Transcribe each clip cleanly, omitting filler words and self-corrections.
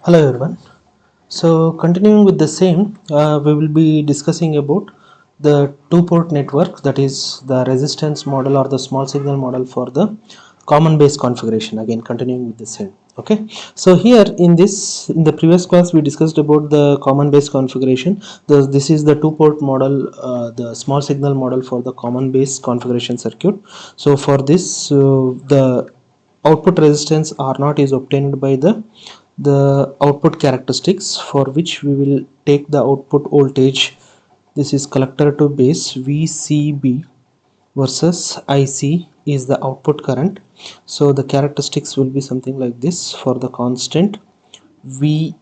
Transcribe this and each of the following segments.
Hello everyone. So continuing with the same, we will be discussing about the two-port network, that is the resistance model or the small signal model for the common base configuration. Again continuing with the same. Okay, so here in the previous class we discussed about the common base configuration. This is the two-port model, the small signal model for the common base configuration circuit. So for this, the output resistance R naught is obtained by the output characteristics, for which we will take the output voltage. This is collector to base VCB versus IC is the output current. So the characteristics will be something like this for the constant VBE,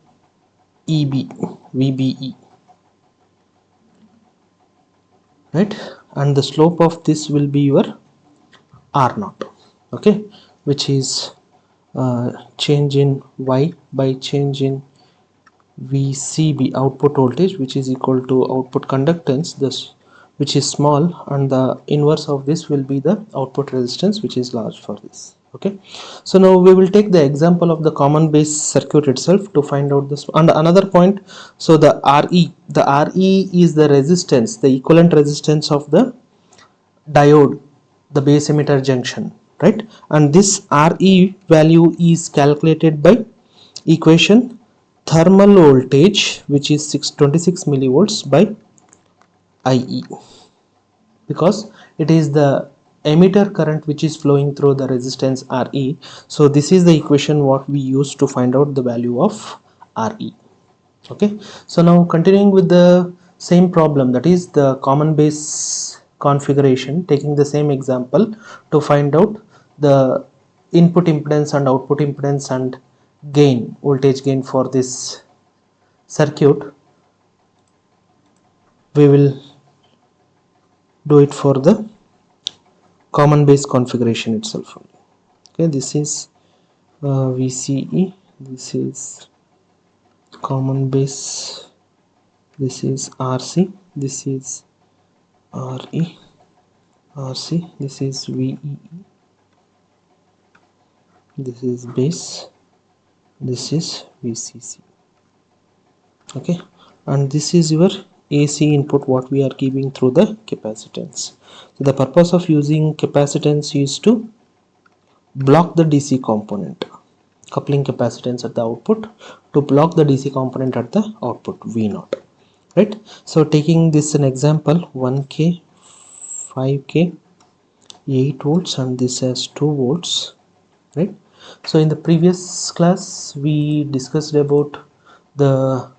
right? And the slope of this will be your R naught, okay, which is change in Y by change in VCB, output voltage, which is equal to output conductance, this which is small, and the inverse of this will be the output resistance, which is large for this. Okay, so now we will take the example of the common base circuit itself to find out this. And another point, so the RE is the resistance, the equivalent resistance of the diode, the base emitter junction, right? And this Re value is calculated by equation thermal voltage, which is 626 millivolts, by IE, because it is the emitter current which is flowing through the resistance Re. So this is the equation what we use to find out the value of Re. Okay, so now continuing with the same problem, that is the common base configuration, taking the same example to find out the input impedance and output impedance and gain, voltage gain for this circuit. We will do it for the common base configuration itself. Okay, this is VCE, this is common base, this is RC, this is RE, RC, this is VEE, this is base, this is VCC. Okay, and this is your AC input what we are giving through the capacitance. So the purpose of using capacitance is to block the DC component, coupling capacitance at the output to block the DC component at the output V0, right? So taking this an example, 1K, 5K, 8 volts, and this has 2 volts, right? So in the previous class we discussed about the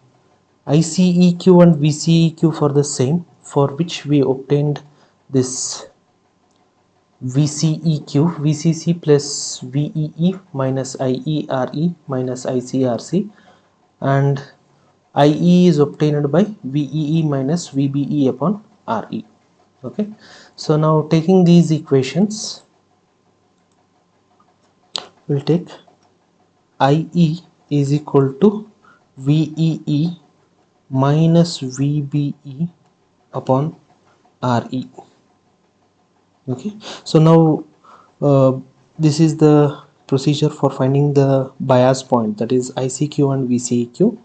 ICEQ and VCEQ for the same, for which we obtained this VCEQ, VCC plus VEE minus IERE minus ICRC, and IE is obtained by VEE minus VBE upon RE. Okay, so now taking these equations, we'll take IE is equal to VEE minus VBE upon RE. Okay, so now this is the procedure for finding the bias point, that is ICQ and VCEQ.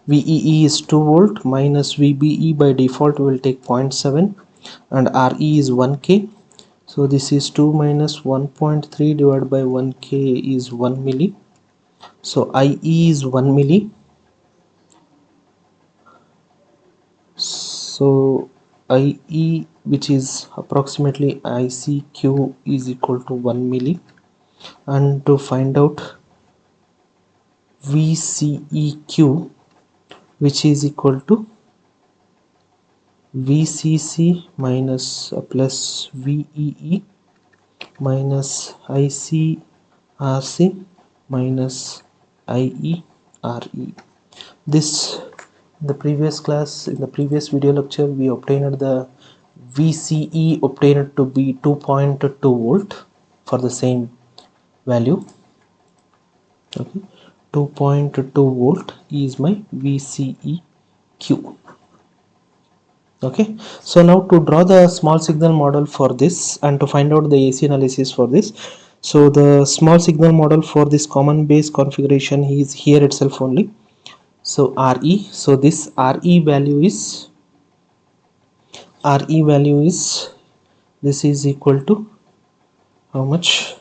VEE is 2 volt minus VBE by default will take 0.7, and RE is 1K. So this is 2 minus 1.3 divided by 1K is 1 milli. So IE is 1 milli. So IE, which is approximately ICQ, is equal to 1 milli, and to find out VCEQ, which is equal to VCC minus plus VEE minus ICRC minus IERE. This, in the previous class, in the previous video lecture, we obtained the VCE obtained to be 2.2 volt for the same value. Okay, 2.2 volt is my VCEQ. Okay, so now to draw the small signal model for this and to find out the AC analysis for this, So the small signal model for this common base configuration is here itself only. So Re, so this Re value is this is equal to how much?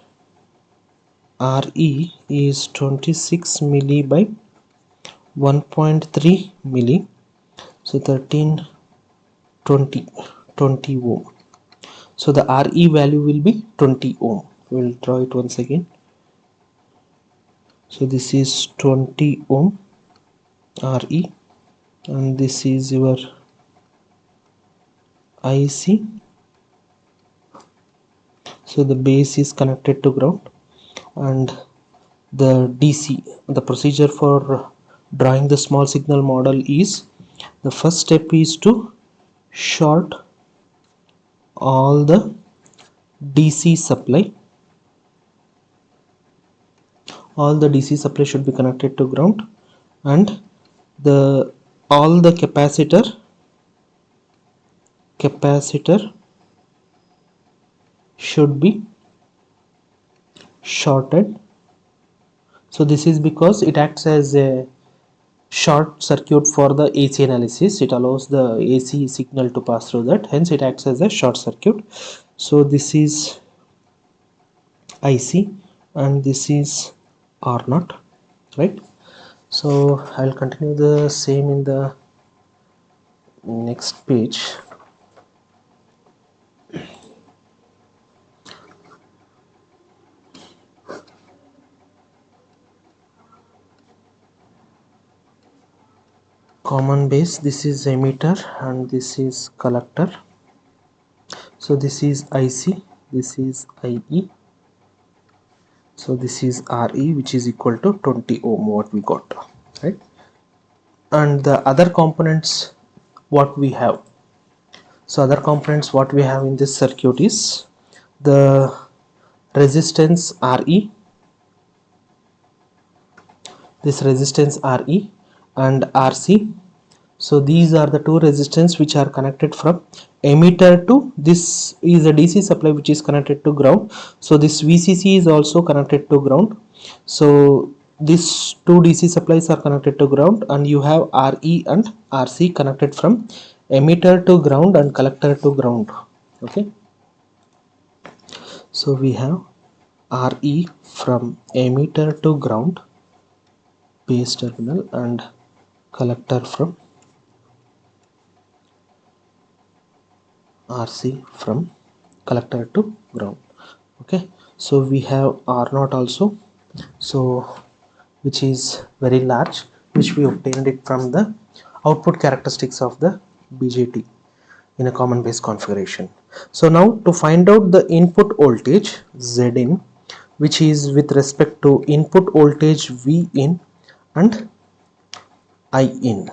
Re is 26 milli by 1.3 milli, so 13 20 20 ohm. So the Re value will be 20 ohm. We'll draw it once again. So this is 20 ohm Re, and this is your IC. So the base is connected to ground, and the DC, the procedure for drawing the small signal model is, the first step is to short all the DC supply. All the DC supply should be connected to ground, and the all the capacitor should be shorted. So this is because it acts as a short circuit for the AC analysis. It allows the AC signal to pass through that, hence it acts as a short circuit. So this is IC and this is R0, right? So I'll continue the same in the next page. Common base, this is emitter and this is collector. So this is IC, this is IE, so this is Re, which is equal to 20 ohm, what we got, right? And the other components what we have, so other components what we have in this circuit is the resistance Re, this resistance Re and Rc. So these are the two resistance which are connected from emitter to, this is a DC supply which is connected to ground. So this VCC is also connected to ground. So these two DC supplies are connected to ground, and you have Re and Rc connected from emitter to ground and collector to ground. Okay. So we have Re from emitter to ground, base terminal, and collector from Rc from collector to ground. Okay, so we have R0 also, so which is very large, which we obtained it from the output characteristics of the BJT in a common base configuration. So now to find out the input voltage Zin, which is with respect to input voltage Vin and In.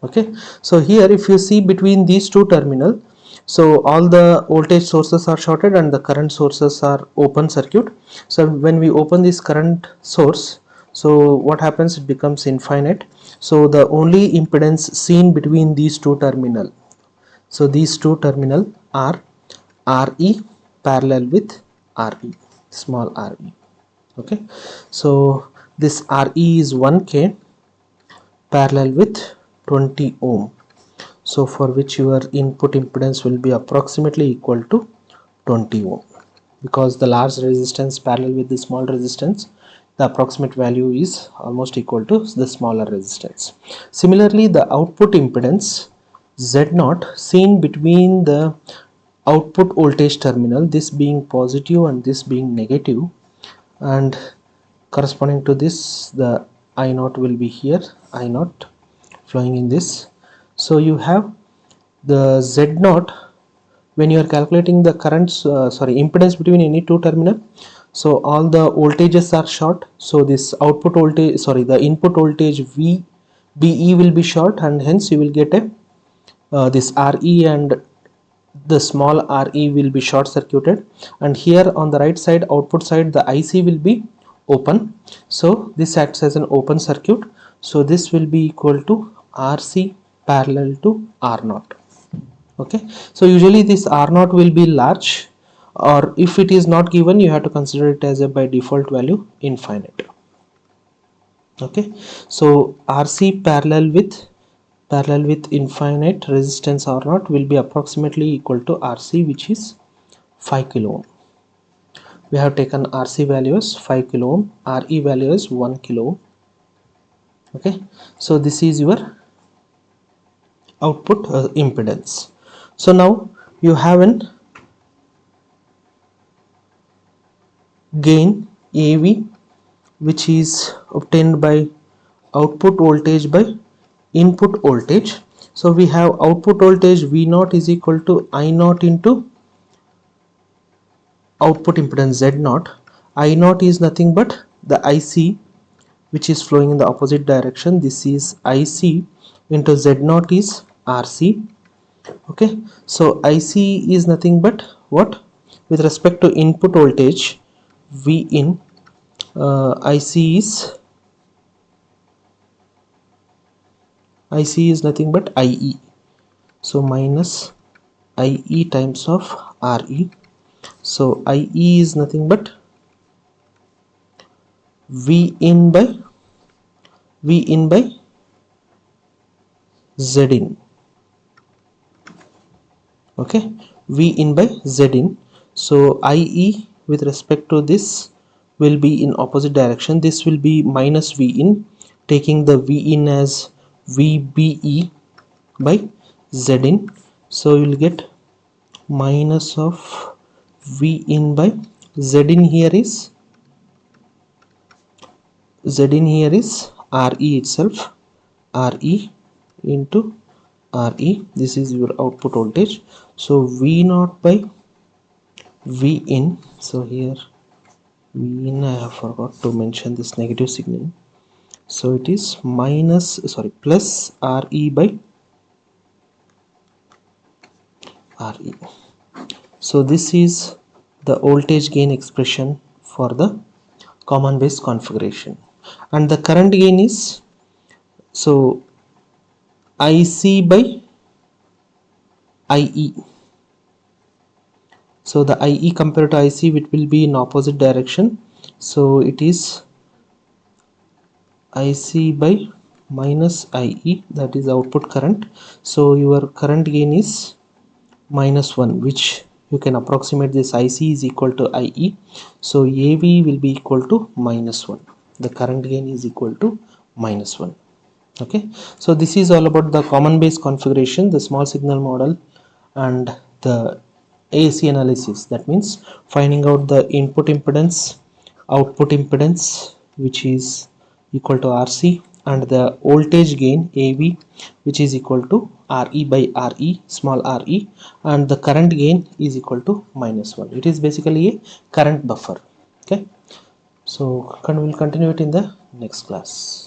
Okay, so here if you see between these two terminal, so all the voltage sources are shorted and the current sources are open circuit. So when we open this current source, so what happens, it becomes infinite. So the only impedance seen between these two terminal, so these two terminal are Re parallel with Re, small Re. Okay, so this Re is 1K parallel with 20 ohm, so for which your input impedance will be approximately equal to 20 ohm, because the large resistance parallel with the small resistance, the approximate value is almost equal to the smaller resistance. Similarly, the output impedance Z0 seen between the output voltage terminal, this being positive and this being negative, and corresponding to this the I0 will be here, I0 flowing in this. So you have the Z0 when you are calculating the currents, impedance between any two terminal. So all the voltages are short. So this output voltage, the input voltage VBE will be short, and hence you will get a this Re and the small Re will be short circuited, and here on the right side, output side, the IC will be open. So this acts as an open circuit. So this will be equal to Rc parallel to R0. Okay, so usually this R0 will be large, or if it is not given, you have to consider it as a by default value infinite. Okay, so RC parallel with infinite resistance R naught will be approximately equal to RC, which is 5 kilo ohm. We have taken RC value as 5 kilo ohm, RE value is 1 kilo ohm. Okay, so this is your output impedance. So now you have an gain AV, which is obtained by output voltage by input voltage. So we have output voltage V naught is equal to I naught into output impedance Z naught. I naught is nothing but the IC, which is flowing in the opposite direction. This is IC into Z naught is RC. Okay, so IC is nothing but what, with respect to input voltage V in, IC is nothing but IE, so minus IE times of RE. So IE is nothing but V in by Z in. Okay, V in by Z in. So IE with respect to this will be in opposite direction. This will be minus V in, taking the V in as VBE by Z in. So you will get minus of V in by Z in here is RE itself, RE into RE. This is your output voltage. So V naught by V in. So here V in, I have forgot to mention this negative signal. So it is plus RE by RE. So this is the voltage gain expression for the common base configuration, and the current gain is, so IC by IE. So the IE compared to IC, it will be in opposite direction. So it is IC by minus IE, that is output current. So your current gain is minus 1, which you can approximate this IC is equal to IE. So AV will be equal to minus 1. The current gain is equal to minus 1. Okay, so this is all about the common base configuration, the small signal model, and the AC analysis. That means finding out the input impedance, output impedance, which is equal to RC, and the voltage gain AV, which is equal to RE by RE, small re, and the current gain is equal to minus 1. It is basically a current buffer. Okay, so we'll continue it in the next class.